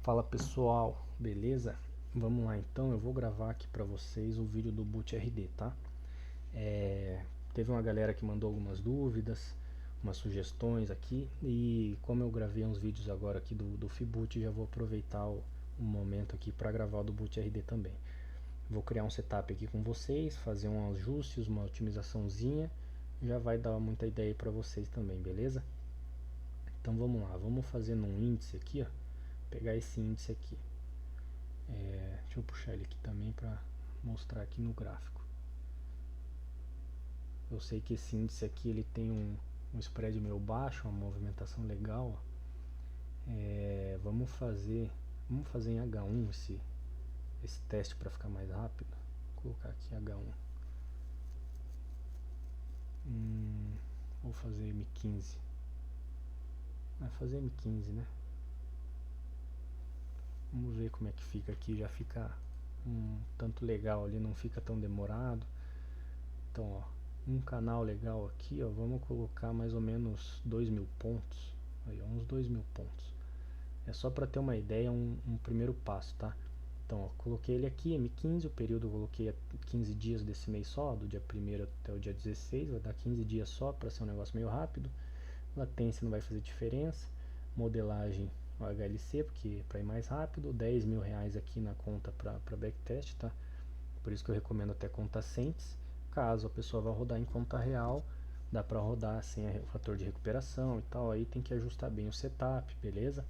Fala pessoal, beleza? Vamos lá então, eu vou gravar aqui para vocês o vídeo do Boot RD, tá? Teve uma galera que mandou algumas dúvidas, umas sugestões aqui, e como eu gravei uns vídeos agora aqui do Fiboot, já vou aproveitar o momento aqui para gravar o do Boot RD também. Vou criar um setup aqui com vocês, fazer um ajustes, uma otimizaçãozinha, já vai dar muita ideia para vocês também, beleza? Então vamos lá, vamos fazer num índice aqui, ó. Pegar esse índice aqui. Deixa eu puxar ele aqui também para mostrar aqui no gráfico. Eu sei que esse índice aqui ele tem um spread meio baixo, uma movimentação legal. Vamos fazer em H1 esse teste para ficar mais rápido. Vou colocar aqui H1. Vou fazer M15. Vai fazer M15, né? Vamos ver como é que fica aqui. Já fica um tanto legal ali, não fica tão demorado. Então, ó, um canal legal aqui, ó, vamos colocar mais ou menos 2.000 pontos. Aí, ó, uns 2.000 pontos. É só para ter uma ideia, um primeiro passo, tá? Então, ó, coloquei ele aqui, M15, o período eu coloquei 15 dias desse mês só, do dia 1º até o dia 16, vai dar 15 dias só para ser um negócio meio rápido. Latência não vai fazer diferença. Modelagem o HLC, porque para ir mais rápido, 10 mil reais aqui na conta para backtest, tá? Por isso que eu recomendo até conta Cents. Caso a pessoa vá rodar em conta real, dá para rodar sem o fator de recuperação e tal. Aí tem que ajustar bem o setup, beleza?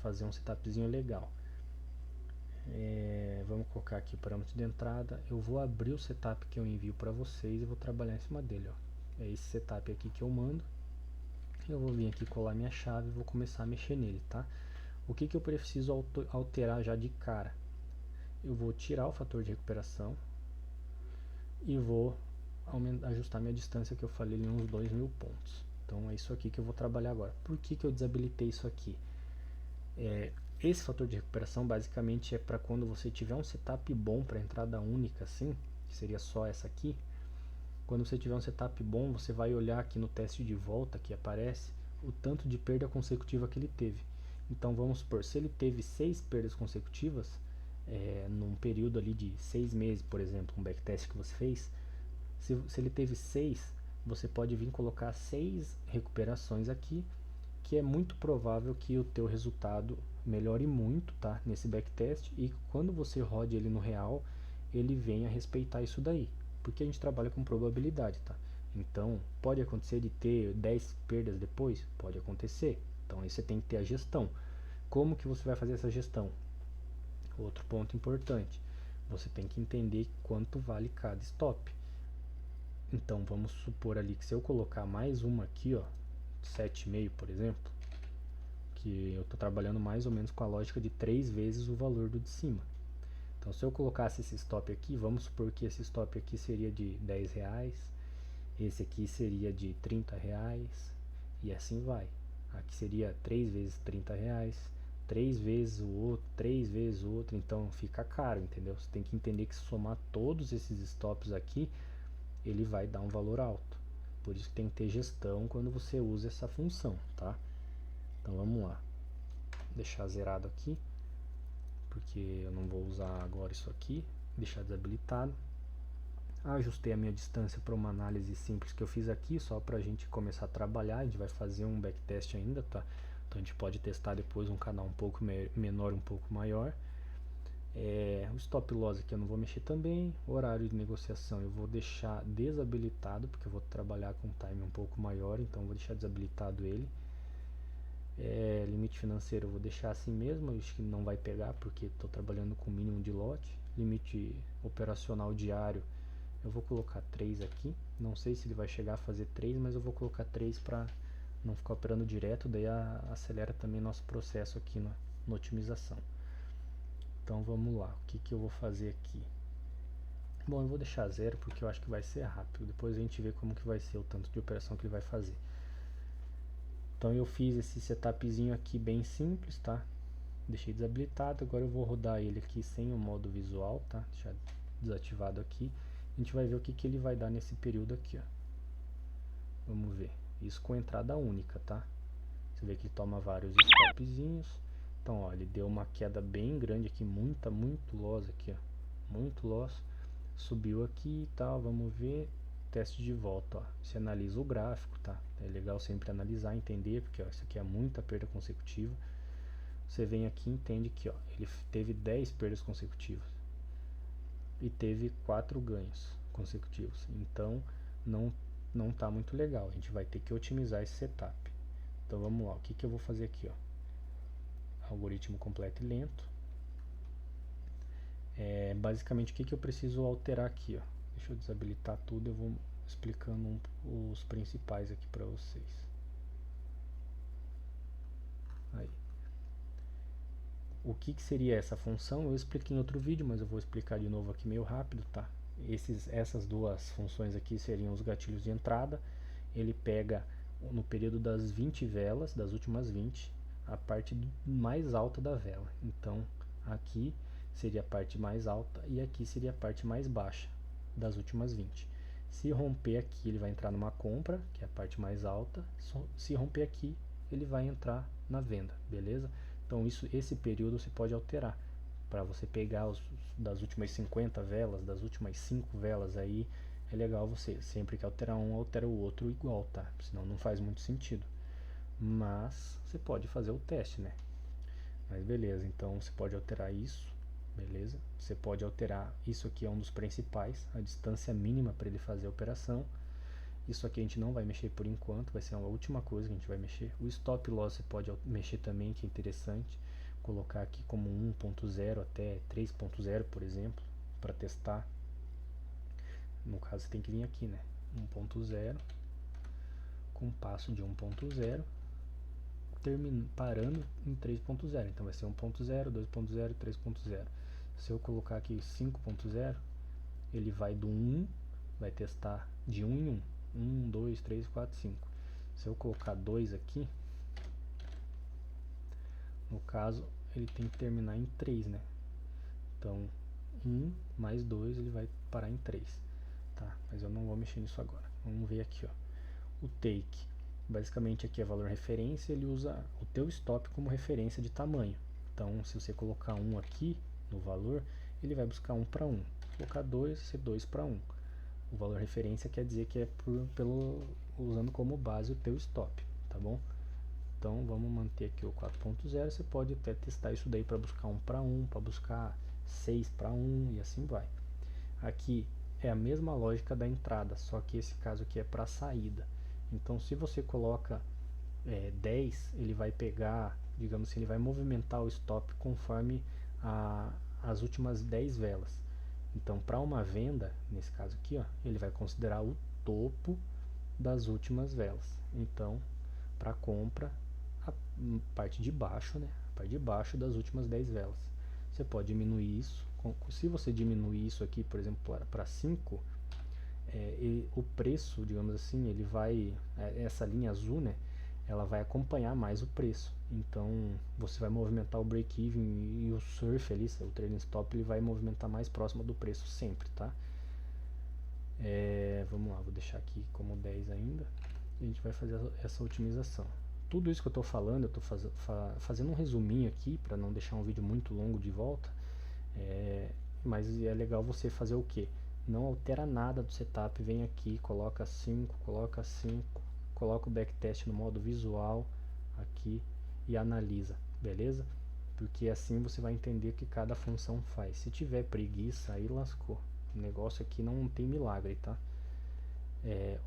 Fazer um setupzinho legal. Vamos colocar aqui o parâmetro de entrada. Eu vou abrir o setup que eu envio para vocês e vou trabalhar em cima dele, ó. É esse setup aqui que eu mando. Eu vou vir aqui colar minha chave e vou começar a mexer nele, tá? O que eu preciso alterar já de cara? Eu vou tirar o fator de recuperação e vou ajustar minha distância que eu falei em uns 2.000 pontos. Então é isso aqui que eu vou trabalhar agora. Por que eu desabilitei isso aqui? Esse fator de recuperação basicamente é para quando você tiver um setup bom para entrada única, assim, que seria só essa aqui. Quando você tiver um setup bom, você vai olhar aqui no teste de volta que aparece o tanto de perda consecutiva que ele teve. Então vamos supor, se ele teve 6 perdas consecutivas, num período ali de 6 meses, por exemplo, um backtest que você fez, se ele teve 6, você pode vir colocar 6 recuperações aqui, que é muito provável que o teu resultado melhore muito, tá, nesse backtest, e quando você rode ele no real, ele venha respeitar isso daí, porque a gente trabalha com probabilidade, tá? Então, pode acontecer de ter 10 perdas depois? Pode acontecer. Então, aí você tem que ter a gestão. Como que você vai fazer essa gestão? Outro ponto importante, você tem que entender quanto vale cada stop. Então, vamos supor ali que se eu colocar mais uma aqui, ó, 7,5, por exemplo, que eu estou trabalhando mais ou menos com a lógica de 3 vezes o valor do de cima. Então, se eu colocasse esse stop aqui, vamos supor que esse stop aqui seria de 10 reais, esse aqui seria de 30 reais, e assim vai. Aqui seria 3 vezes 30 reais, 3 vezes o outro, 3 vezes o outro, então fica caro, entendeu? Você tem que entender que se somar todos esses stops aqui, ele vai dar um valor alto. Por isso que tem que ter gestão quando você usa essa função, tá? Então vamos lá. Vou deixar zerado aqui, porque eu não vou usar agora isso aqui. Deixar desabilitado. Ajustei a minha distância para uma análise simples que eu fiz aqui, só para a gente começar a trabalhar. A gente vai fazer um backtest ainda, tá? Então a gente pode testar depois um canal um pouco menor, um pouco maior. O stop loss aqui eu não vou mexer também. O horário de negociação eu vou deixar desabilitado, porque eu vou trabalhar com um time um pouco maior, então eu vou deixar desabilitado ele. Limite financeiro eu vou deixar assim mesmo, acho que não vai pegar porque estou trabalhando com mínimo de lote. Limite operacional diário eu vou colocar 3 aqui, não sei se ele vai chegar a fazer 3, mas eu vou colocar 3 para não ficar operando direto, daí acelera também nosso processo aqui na otimização. Então vamos lá, o que eu vou fazer aqui? Bom, eu vou deixar 0 porque eu acho que vai ser rápido, depois a gente vê como que vai ser o tanto de operação que ele vai fazer. Então eu fiz esse setupzinho aqui bem simples, tá? Deixei desabilitado, agora eu vou rodar ele aqui sem o modo visual, tá? Deixar desativado aqui. A gente vai ver o que ele vai dar nesse período aqui, ó. Vamos ver. Isso com entrada única, tá? Você vê que ele toma vários stopzinhos. Então, ó, ele deu uma queda bem grande aqui, muito loss aqui, ó, muito loss, subiu aqui e tal, vamos ver, teste de volta, ó, você analisa o gráfico, tá? É legal sempre analisar, entender, porque ó, isso aqui é muita perda consecutiva. Você vem aqui e entende que ó, ele teve 10 perdas consecutivas e teve 4 ganhos consecutivos, então não tá muito legal, a gente vai ter que otimizar esse setup. Então vamos lá, o que eu vou fazer aqui, ó, algoritmo completo e lento. Basicamente o que eu preciso alterar aqui, ó. Deixa eu desabilitar tudo, eu vou explicando os principais aqui para vocês. Aí. O que seria essa função? Eu expliquei em outro vídeo, mas eu vou explicar de novo aqui meio rápido, tá? Essas duas funções aqui seriam os gatilhos de entrada. Ele pega no período das 20 velas, das últimas 20, a parte mais alta da vela. Então aqui seria a parte mais alta e aqui seria a parte mais baixa das últimas 20. Se romper aqui, ele vai entrar numa compra, que é a parte mais alta. Se romper aqui, ele vai entrar na venda, beleza? Então esse período você pode alterar para você pegar das últimas 50 velas, das últimas 5 velas aí. É legal você, sempre que alterar um, altera o outro igual, tá? Senão não faz muito sentido. Mas você pode fazer o teste, né? Mas beleza, então você pode alterar isso, beleza? Você pode alterar, isso aqui é um dos principais, a distância mínima para ele fazer a operação. Isso aqui a gente não vai mexer por enquanto, vai ser a última coisa que a gente vai mexer. O stop loss você pode mexer também, que é interessante. Colocar aqui como 1.0 até 3.0, por exemplo, para testar. No caso você tem que vir aqui, né? 1.0 com passo de 1.0 parando em 3.0. Então vai ser 1.0, 2.0 e 3.0. Se eu colocar aqui 5.0, ele vai do 1, vai testar de 1 em 1. 1, 2, 3, 4, 5. Se eu colocar 2 aqui, no caso, ele tem que terminar em 3, né? Então, 1 mais 2, ele vai parar em 3. Tá? Mas eu não vou mexer nisso agora. Vamos ver aqui, ó. O take. Basicamente aqui é valor referência, ele usa o teu stop como referência de tamanho. Então, se você colocar 1 aqui no valor, ele vai buscar 1 para 1. Se colocar 2, vai ser 2 para 1. O valor referência quer dizer que é usando como base o teu stop, tá bom? Então vamos manter aqui o 4.0, você pode até testar isso daí para buscar 1 para 1, para buscar 6 para 1 e assim vai. Aqui é a mesma lógica da entrada, só que esse caso aqui é para saída. Então se você coloca 10, ele vai pegar, digamos assim, ele vai movimentar o stop conforme as últimas 10 velas. Então, para uma venda, nesse caso aqui, ó, ele vai considerar o topo das últimas velas. Então, para compra, a parte de baixo, né? A parte de baixo das últimas 10 velas. Você pode diminuir isso. Se você diminuir isso aqui, por exemplo, para 5, o preço, digamos assim, ele vai, essa linha azul, né? Ela vai acompanhar mais o preço. Então você vai movimentar o break-even e o surf ali, o trailing stop, ele vai movimentar mais próximo do preço sempre, tá? Vamos lá, vou deixar aqui como 10 ainda. E a gente vai fazer essa otimização. Tudo isso que eu estou falando, eu estou fazendo um resuminho aqui para não deixar um vídeo muito longo de volta. Mas é legal você fazer o que? Não altera nada do setup, vem aqui, coloca 5, coloca o backtest no modo visual aqui e analisa, beleza? Porque assim você vai entender o que cada função faz. Se tiver preguiça, aí lascou. O negócio aqui não tem milagre, tá?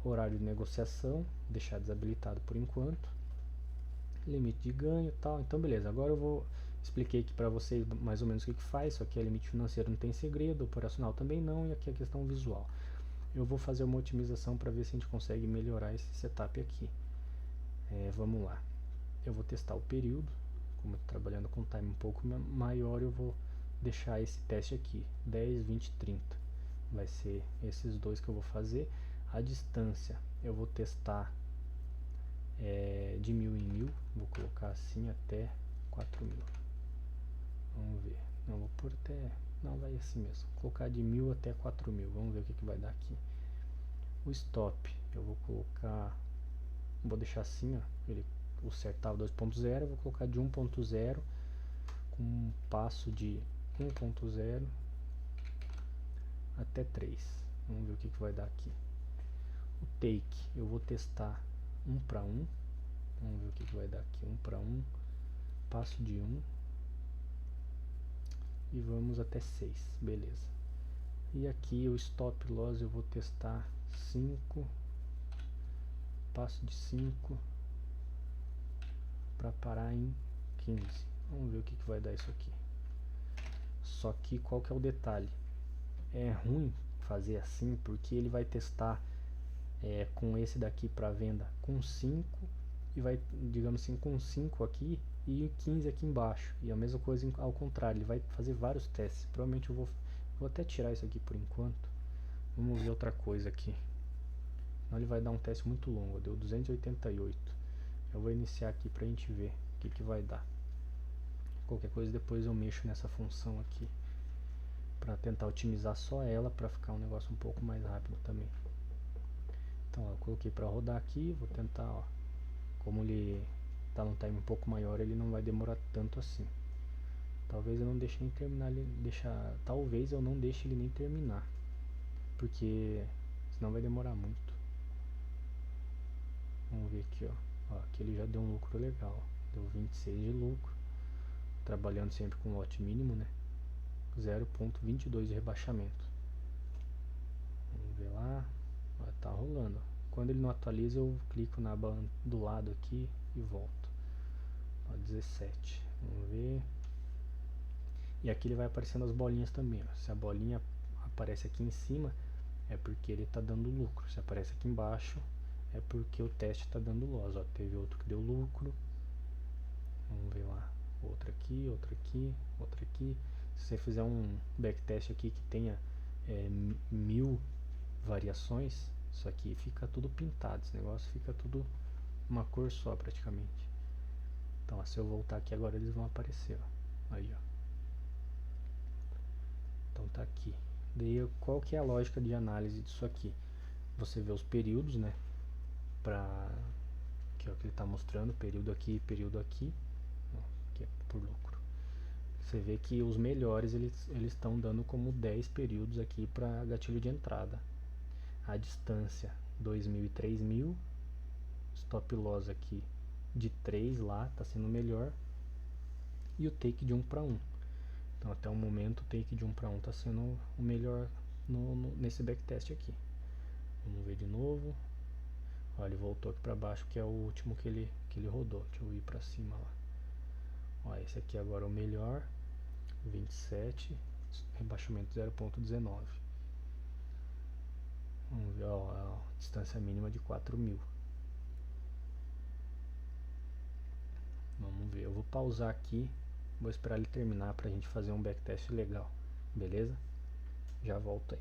Horário de negociação, deixar desabilitado por enquanto. Limite de ganho e tal. Então beleza, agora eu expliquei aqui para vocês mais ou menos o que faz. Isso aqui é limite financeiro, não tem segredo, operacional também não, e aqui é a questão visual. Eu vou fazer uma otimização para ver se a gente consegue melhorar esse setup aqui. Vamos lá. Eu vou testar o período. Como eu estou trabalhando com time um pouco maior, eu vou deixar esse teste aqui, 10, 20, 30. Vai ser esses dois que eu vou fazer. A distância eu vou testar de 1000 em 1000. Vou colocar assim até 4000. Vamos ver. Não, vou por até... Não, vai assim mesmo. Vou colocar de 1000 até 4000. Vamos ver o que vai dar aqui. O stop eu vou colocar... Vou deixar assim, ó. O certo estava 2.0, eu vou colocar de 1.0 com um passo de 1.0 até 3. Vamos ver o que vai dar aqui. O take eu vou testar 1 para 1. Vamos ver o que vai dar aqui. 1 para 1, passo de 1 e vamos até 6, beleza. E aqui o stop loss eu vou testar 5, passo de 5 para parar em 15. Vamos ver o que vai dar isso aqui. Só que qual que é o detalhe? É ruim fazer assim porque ele vai testar com esse daqui para venda com 5 e vai, digamos assim, com 5 aqui e 15 aqui embaixo, e a mesma coisa ao contrário, ele vai fazer vários testes. Provavelmente eu vou até tirar isso aqui por enquanto. Vamos ver outra coisa aqui. Então ele vai dar um teste muito longo, deu 288. Eu vou iniciar aqui pra gente ver o que vai dar. Qualquer coisa depois eu mexo nessa função aqui para tentar otimizar só ela, para ficar um negócio um pouco mais rápido também. Então ó, eu coloquei para rodar aqui, vou tentar, ó, como ele tá num time um pouco maior, ele não vai demorar tanto assim. Talvez eu não deixe nem terminar, talvez eu não deixe ele nem terminar, porque senão vai demorar muito. Vamos ver aqui, ó, aqui ele já deu um lucro legal, deu 26 de lucro, trabalhando sempre com lote mínimo, né? 0.22 de rebaixamento. Vamos ver lá, ó, tá rolando. Quando ele não atualiza, eu clico na aba do lado aqui e volto. Ó, 17. Vamos ver. E aqui ele vai aparecendo as bolinhas também, ó. Se a bolinha aparece aqui em cima, é porque ele está dando lucro. Se aparece aqui embaixo, é porque o teste está dando loss. Ó, teve outro que deu lucro. Vamos ver lá. Outra aqui, outra aqui, outra aqui. Se você fizer um backtest aqui que tenha 1000 variações, isso aqui fica tudo pintado. Esse negócio fica tudo uma cor só praticamente. Então, ó, se eu voltar aqui agora, eles vão aparecer. Ó. Aí, ó. Então tá aqui. Daí, qual que é a lógica de análise disso aqui? Você vê os períodos, né? Que é o que ele está mostrando, período aqui, ó, que é por lucro. Você vê que os melhores eles estão dando como 10 períodos aqui para gatilho de entrada. A distância 2.000 e 3.000, stop loss aqui de 3 lá, está sendo melhor, e o take de 1 para 1. Então até o momento o take de 1 para 1 está sendo o melhor nesse backtest aqui. Vamos ver de novo. Ó, ele voltou aqui para baixo, que é o último que ele rodou. Deixa eu ir para cima lá. Ó, esse aqui agora é o melhor, 27, rebaixamento 0.19. Vamos ver, ó, a distância mínima de 4.000. Vamos ver, eu vou pausar aqui, vou esperar ele terminar pra gente fazer um backtest legal, beleza? Já volto aí.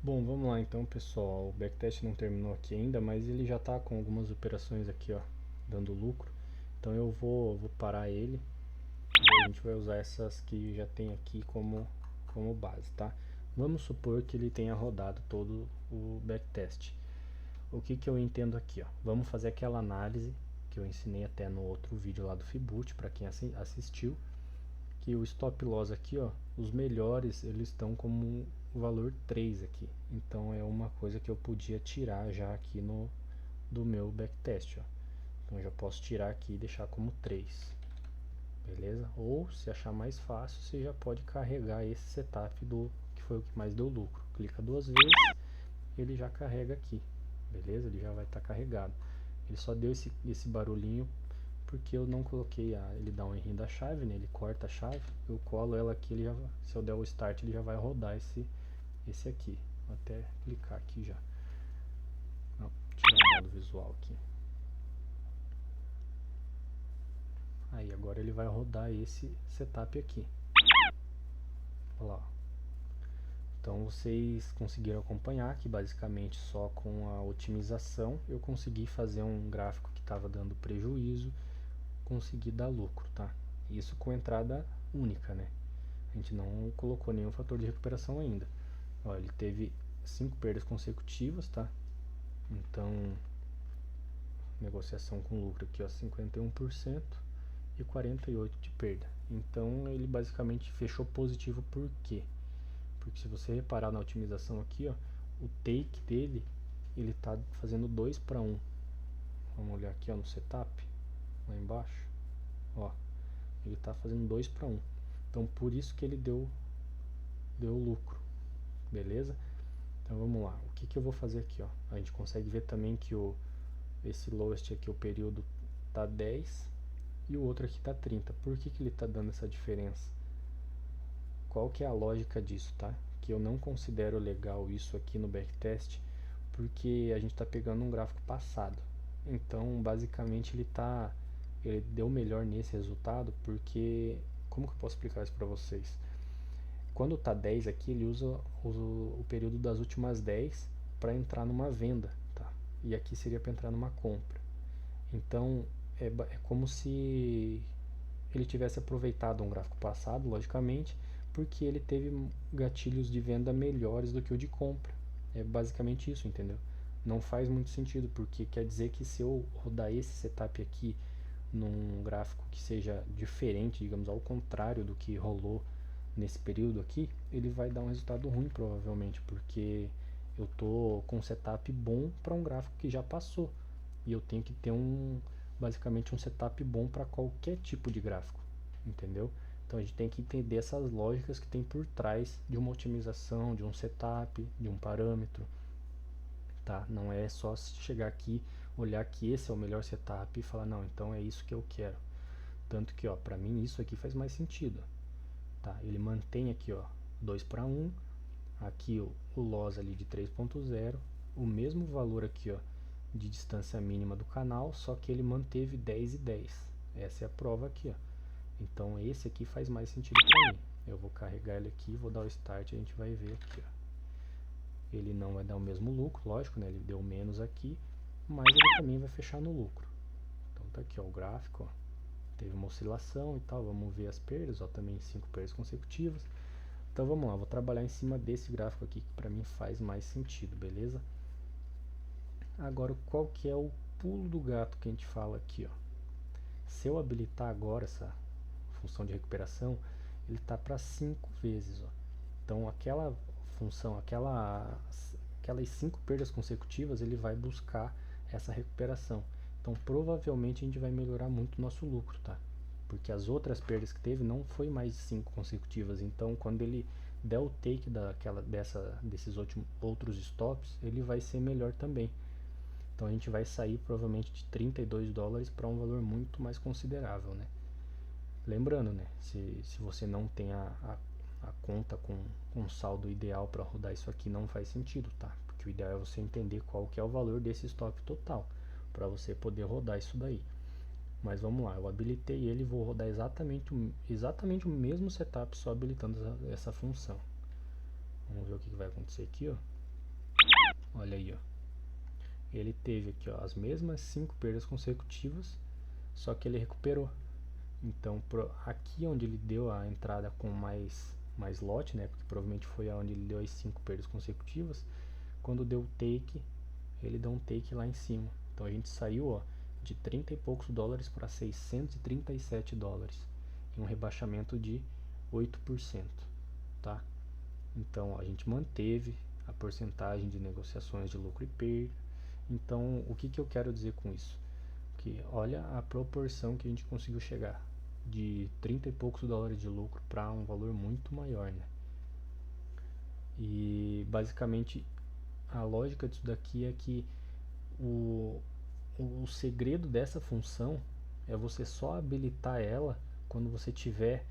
Bom, vamos lá então, pessoal. O backtest não terminou aqui ainda, mas ele já tá com algumas operações aqui, ó, dando lucro. Então eu vou parar ele e a gente vai usar essas que já tem aqui como base, tá? Vamos supor que ele tenha rodado todo o backtest. O que eu entendo aqui, ó? Vamos fazer aquela análise que eu ensinei até no outro vídeo lá do Fiboot, para quem assistiu, que o stop loss aqui, ó, os melhores eles estão como o valor 3 aqui. Então é uma coisa que eu podia tirar já aqui do meu backtest, ó. Então eu já posso tirar aqui e deixar como 3. Beleza? Ou se achar mais fácil, você já pode carregar esse setup que foi o que mais deu lucro. Clica 2 vezes, ele já carrega aqui. Beleza? Ele já vai estar carregado. Ele só deu esse barulhinho porque eu não coloquei ele dá um errinho da chave, né? Ele corta a chave, eu colo ela aqui, se eu der o start, ele já vai rodar esse aqui. Vou até clicar aqui já. Não, tirar o modo visual aqui. Aí agora ele vai rodar esse setup aqui. Olha lá. Então vocês conseguiram acompanhar que basicamente só com a otimização eu consegui fazer um gráfico que estava dando prejuízo, consegui dar lucro, tá? Isso com entrada única, né? A gente não colocou nenhum fator de recuperação ainda. Ó, ele teve 5 perdas consecutivas, tá? Então, negociação com lucro aqui, ó, 51%. e 48 de perda. Então ele basicamente fechou positivo. Por quê? Porque se você reparar na otimização aqui, ó, o take dele, ele está fazendo 2 para 1. Vamos olhar aqui, ó, no setup, lá embaixo, ó, ele está fazendo 2 para 1. Então por isso que ele deu lucro, beleza? Então vamos lá, o que eu vou fazer aqui, ó? A gente consegue ver também que esse lowest aqui, o período tá 10 e o outro aqui tá 30. Por que ele tá dando essa diferença? Qual que é a lógica disso, tá? Que eu não considero legal isso aqui no backtest, porque a gente está pegando um gráfico passado. Então, basicamente, ele deu melhor nesse resultado, porque, como que eu posso explicar isso para vocês? Quando tá 10 aqui, ele usa o período das últimas 10 para entrar numa venda, tá? E aqui seria para entrar numa compra. Então, é como se ele tivesse aproveitado um gráfico passado, logicamente, porque ele teve gatilhos de venda melhores do que o de compra. É basicamente isso, entendeu? Não faz muito sentido, porque quer dizer que se eu rodar esse setup aqui num gráfico que seja diferente, digamos, ao contrário do que rolou nesse período aqui, ele vai dar um resultado ruim provavelmente, porque eu tô com um setup bom para um gráfico que já passou, e eu tenho que ter basicamente um setup bom para qualquer tipo de gráfico, entendeu? Então a gente tem que entender essas lógicas que tem por trás de uma otimização, de um setup, de um parâmetro, tá? Não é só chegar aqui, olhar que esse é o melhor setup e falar, não, então é isso que eu quero. Tanto que, ó, para mim isso aqui faz mais sentido, tá? Ele mantém aqui, ó, 2 para 1, aqui o loss ali de 3.0, o mesmo valor aqui, ó, de distância mínima do canal, só que ele manteve 10 e 10. Essa é a prova aqui, ó. Então esse aqui faz mais sentido para mim. Eu vou carregar ele aqui, vou dar o start e a gente vai ver aqui, ó. Ele não vai dar o mesmo lucro, lógico, né? Ele deu menos aqui, mas ele também vai fechar no lucro. Então tá aqui, ó, o gráfico, ó. Teve uma oscilação e tal, vamos ver as perdas, ó, também 5 perdas consecutivas. Então vamos lá, vou trabalhar em cima desse gráfico aqui que para mim faz mais sentido, beleza? Agora, qual que é o pulo do gato que a gente fala aqui, ó? Se eu habilitar agora essa função de recuperação, ele está para 5 vezes, ó. Então aquela função, aquelas 5 perdas consecutivas, ele vai buscar essa recuperação. Então provavelmente a gente vai melhorar muito o nosso lucro, tá? Porque as outras perdas que teve não foi mais de 5 consecutivas. Então quando ele der o take desses outros stops, ele vai ser melhor também. Então a gente vai sair provavelmente de 32 dólares para um valor muito mais considerável, né? Lembrando, né? Se você não tem a conta com um saldo ideal para rodar isso aqui, não faz sentido, tá? Porque o ideal é você entender qual que é o valor desse stop total para você poder rodar isso daí. Mas vamos lá, eu habilitei ele e vou rodar exatamente o mesmo setup, só habilitando essa função. Vamos ver o que vai acontecer aqui, ó. Olha aí, ó. Ele teve aqui, ó, as mesmas 5 perdas consecutivas, só que ele recuperou. Então, aqui onde ele deu a entrada com mais lote, né, porque provavelmente foi onde ele deu as 5 perdas consecutivas, quando deu o take, ele deu um take lá em cima. Então a gente saiu, ó, de 30 e poucos dólares para 637 dólares, em um rebaixamento de 8%, tá? Então a gente manteve a porcentagem de negociações de lucro e perda. Então o que eu quero dizer com isso? Que olha a proporção que a gente conseguiu chegar de 30 e poucos dólares de lucro para um valor muito maior, né? E basicamente a lógica disso daqui é que o segredo dessa função é você só habilitar ela quando você tiver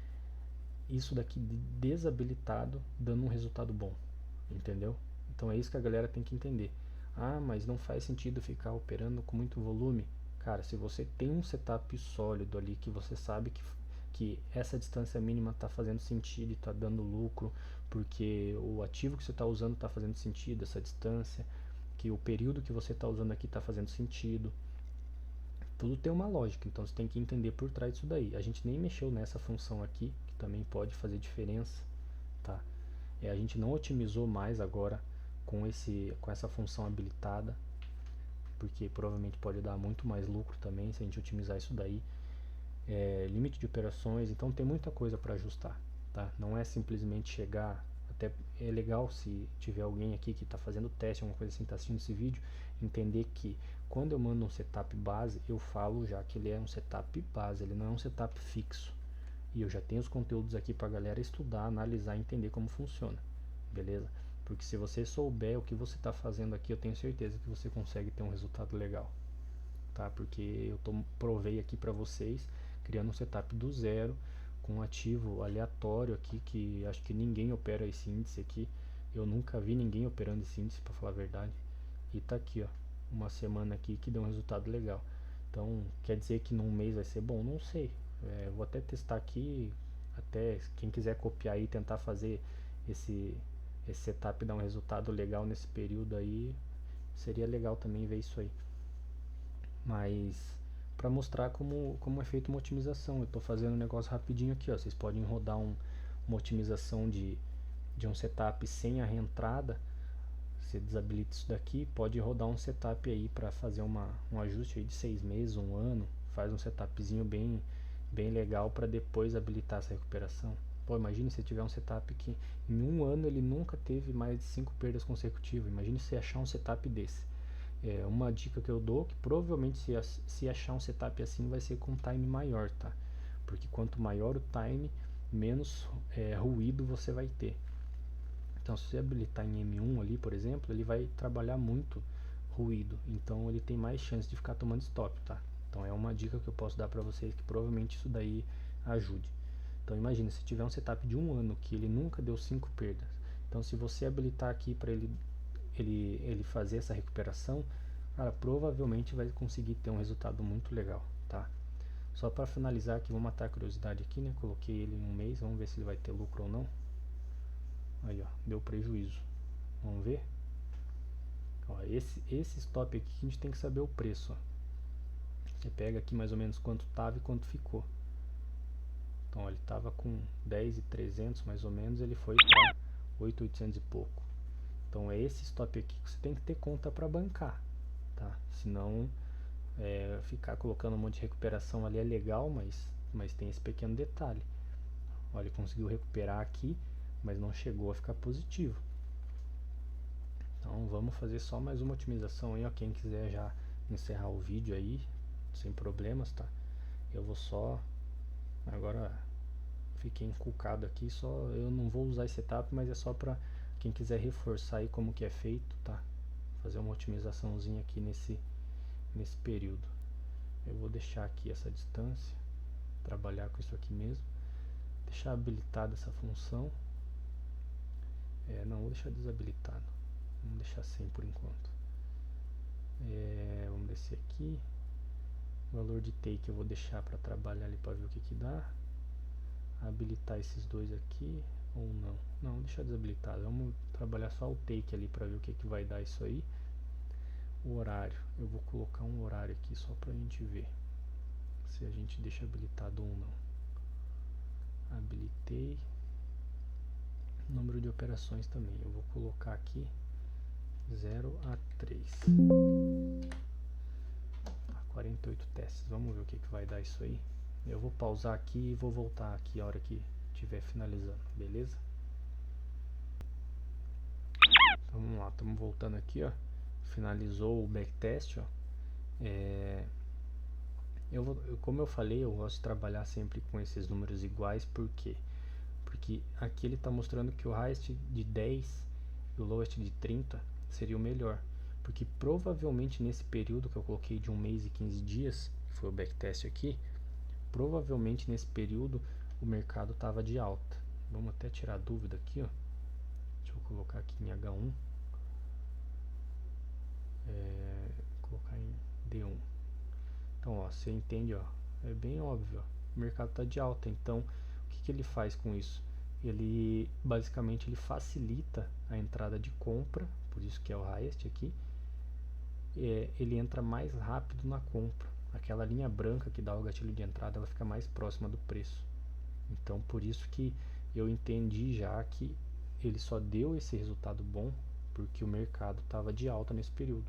isso daqui desabilitado, dando um resultado bom, entendeu? Então é isso que a galera tem que entender. Ah, mas não faz sentido ficar operando com muito volume. Cara, se você tem um setup sólido ali que você sabe que essa distância mínima está fazendo sentido e está dando lucro, porque o ativo que você está usando está fazendo sentido, essa distância, que o período que você está usando aqui está fazendo sentido, tudo tem uma lógica, então você tem que entender por trás disso daí. A gente nem mexeu nessa função aqui, que também pode fazer diferença, tá? A gente não otimizou mais agora com essa função habilitada, porque provavelmente pode dar muito mais lucro também se a gente otimizar isso daí. limite de operações, então tem muita coisa para ajustar, tá? Não é simplesmente chegar, até é legal se tiver alguém aqui que está fazendo teste, alguma coisa assim, está assistindo esse vídeo, entender que quando eu mando um setup base, eu falo já que ele é um setup base, ele não é um setup fixo. E eu já tenho os conteúdos aqui para a galera estudar, analisar e entender como funciona, beleza? Porque se você souber o que você está fazendo aqui, eu tenho certeza que você consegue ter um resultado legal, tá? Porque eu provei aqui para vocês, criando um setup do zero, com um ativo aleatório aqui, que acho que ninguém opera esse índice aqui. Eu nunca vi ninguém operando esse índice, para falar a verdade. E tá aqui, ó, uma semana aqui que deu um resultado legal. Então, quer dizer que num mês vai ser bom? Não sei. Vou até testar aqui, até quem quiser copiar aí e tentar fazer esse, esse setup dar um resultado legal nesse período aí, seria legal também ver isso aí. Mas para mostrar como é feita uma otimização, eu estou fazendo um negócio rapidinho aqui, ó. Vocês podem rodar uma otimização de um setup sem a reentrada. Você desabilita isso daqui, pode rodar um setup aí para fazer um ajuste aí de 6 meses, um ano, faz um setupzinho bem legal para depois habilitar essa recuperação. Pô, imagine se tiver um setup que em um ano ele nunca teve mais de 5 perdas consecutivas. Imagine se achar um setup desse. Uma dica que eu dou, que provavelmente se achar um setup assim vai ser com time maior, tá? Porque quanto maior o time, menos ruído você vai ter. Então se você habilitar em M1 ali, por exemplo, ele vai trabalhar muito ruído, então ele tem mais chance de ficar tomando stop, tá? Então é uma dica que eu posso dar para vocês, que provavelmente isso daí ajude. Então imagina, se tiver um setup de um ano que ele nunca deu 5 perdas, então se você habilitar aqui para ele fazer essa recuperação, cara, provavelmente vai conseguir ter um resultado muito legal, tá? Só para finalizar aqui, vou matar a curiosidade aqui, né? Coloquei ele em um mês, vamos ver se ele vai ter lucro ou não. Aí, ó, deu prejuízo. Vamos ver? Ó, esse stop aqui a gente tem que saber o preço, ó. Você pega aqui mais ou menos quanto estava e quanto ficou. Então, ó, ele estava com 10.300 mais ou menos, ele foi para 8.800 e pouco. Então é esse stop aqui que você tem que ter conta para bancar, tá? Senão ficar colocando um monte de recuperação ali é legal, mas tem esse pequeno detalhe. Olha, ele conseguiu recuperar aqui, mas não chegou a ficar positivo. Então vamos fazer só mais uma otimização aí, ó. Quem quiser já encerrar o vídeo aí, sem problemas, tá? Eu vou só... Agora fiquei encucado aqui, só eu não vou usar esse setup, mas é só para quem quiser reforçar aí como que é feito, tá? Fazer uma otimizaçãozinha aqui nesse período. Eu vou deixar aqui essa distância, trabalhar com isso aqui mesmo, deixar habilitada essa função. Não, vou deixar desabilitado, vamos deixar sem por enquanto. Vamos descer aqui, o valor de take eu vou deixar para trabalhar ali para ver o que dá. Habilitar esses dois aqui ou não? Não, deixar desabilitado. Vamos trabalhar só o take ali para ver o que vai dar isso aí. O horário, eu vou colocar um horário aqui só pra gente ver se a gente deixa habilitado ou não. Habilitei. Número de operações também, eu vou colocar aqui 0 a 3. 48 testes, vamos ver o que vai dar isso aí. Eu vou pausar aqui e vou voltar aqui a hora que estiver finalizando, beleza? Então vamos lá, estamos voltando aqui, ó. Finalizou o backtest, ó. Como eu falei, eu gosto de trabalhar sempre com esses números iguais, por quê? Porque aqui ele está mostrando que o highest de 10 e o lowest de 30 seria o melhor. Porque provavelmente nesse período que eu coloquei de 1 mês e 15 dias, que foi o backtest aqui, provavelmente nesse período o mercado estava de alta. Vamos até tirar a dúvida aqui, ó. Deixa eu colocar aqui em H1. Colocar em D1. Então, ó, você entende, ó, é bem óbvio, ó, o mercado está de alta, então o que ele faz com isso? Ele basicamente ele facilita a entrada de compra, por isso que é o highest aqui. Ele entra mais rápido na compra, aquela linha branca que dá o gatilho de entrada, ela fica mais próxima do preço. Então por isso que eu entendi já que ele só deu esse resultado bom porque o mercado estava de alta nesse período.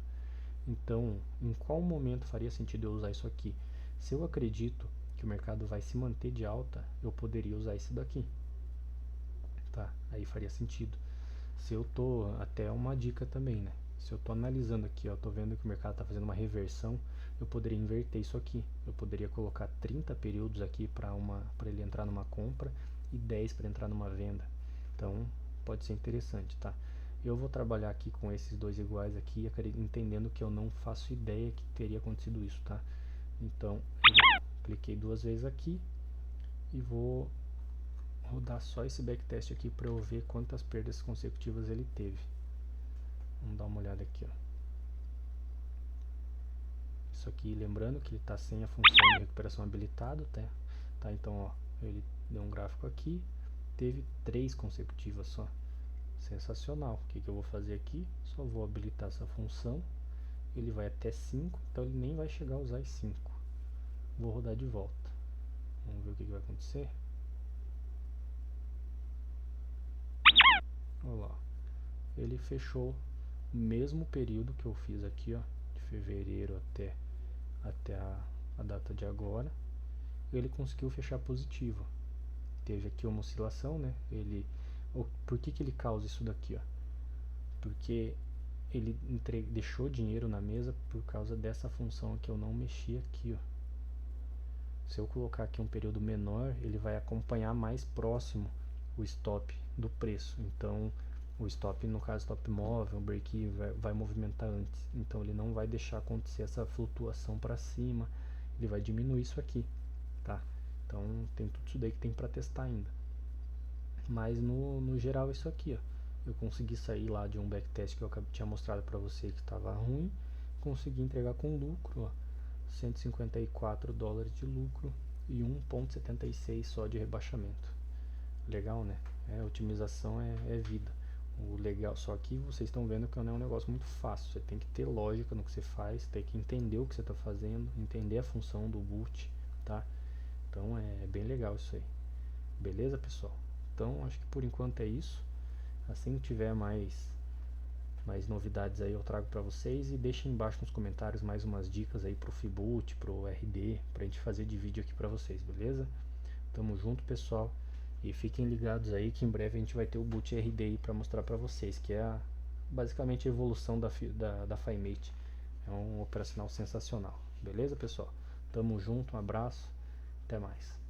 Então, em qual momento faria sentido eu usar isso aqui? Se eu acredito que o mercado vai se manter de alta, eu poderia usar isso daqui, tá? Aí faria sentido. Se eu tô, até uma dica também, né? Se eu tô analisando aqui, ó, tô vendo que o mercado tá fazendo uma reversão, eu poderia inverter isso aqui. Eu poderia colocar 30 períodos aqui para ele entrar numa compra e 10 para entrar numa venda. Então, pode ser interessante, tá? Eu vou trabalhar aqui com esses dois iguais aqui, entendendo que eu não faço ideia que teria acontecido isso, tá? Então, eu cliquei duas vezes aqui e vou rodar só esse backtest aqui para eu ver quantas perdas consecutivas ele teve. Vamos dar uma olhada aqui, ó. Isso aqui, lembrando que ele está sem a função de recuperação habilitado, tá? Então, ó, ele deu um gráfico aqui, teve 3 consecutivas só. Sensacional. O que eu vou fazer aqui? Só vou habilitar essa função. Ele vai até 5, então ele nem vai chegar a usar as 5. Vou rodar de volta. Vamos ver o que vai acontecer. Olha lá. Ele fechou o mesmo período que eu fiz aqui, ó, de fevereiro até a data de agora. Ele conseguiu fechar positivo. Teve aqui uma oscilação, né? Por que ele causa isso daqui, ó? Porque ele deixou dinheiro na mesa por causa dessa função que eu não mexi aqui, ó. Se eu colocar aqui um período menor, ele vai acompanhar mais próximo o stop do preço. Então, o stop, no caso stop móvel, o break-even vai movimentar antes. Então, ele não vai deixar acontecer essa flutuação para cima. Ele vai diminuir isso aqui, tá? Então, tem tudo isso daí que tem para testar ainda. Mas no geral é isso aqui, ó. Eu consegui sair lá de um backtest que eu tinha mostrado para você que estava ruim, consegui entregar com lucro, ó, 154 dólares de lucro e 1,76 só de rebaixamento. Legal, né? Otimização é vida. O legal, só que vocês estão vendo que não é um negócio muito fácil. Você tem que ter lógica no que você faz, tem que entender o que você está fazendo, entender a função do boot, tá? Então é bem legal isso aí. Beleza, pessoal? Então acho que por enquanto é isso. Assim que tiver mais novidades aí eu trago para vocês, e deixem embaixo nos comentários mais umas dicas aí pro Fiboot, pro RD, pra gente fazer de vídeo aqui para vocês, beleza? Tamo junto, pessoal, e fiquem ligados aí que em breve a gente vai ter o Boot RD aí para mostrar para vocês, que é basicamente a evolução da FiMate. É um operacional sensacional, beleza, pessoal? Tamo junto, um abraço, até mais.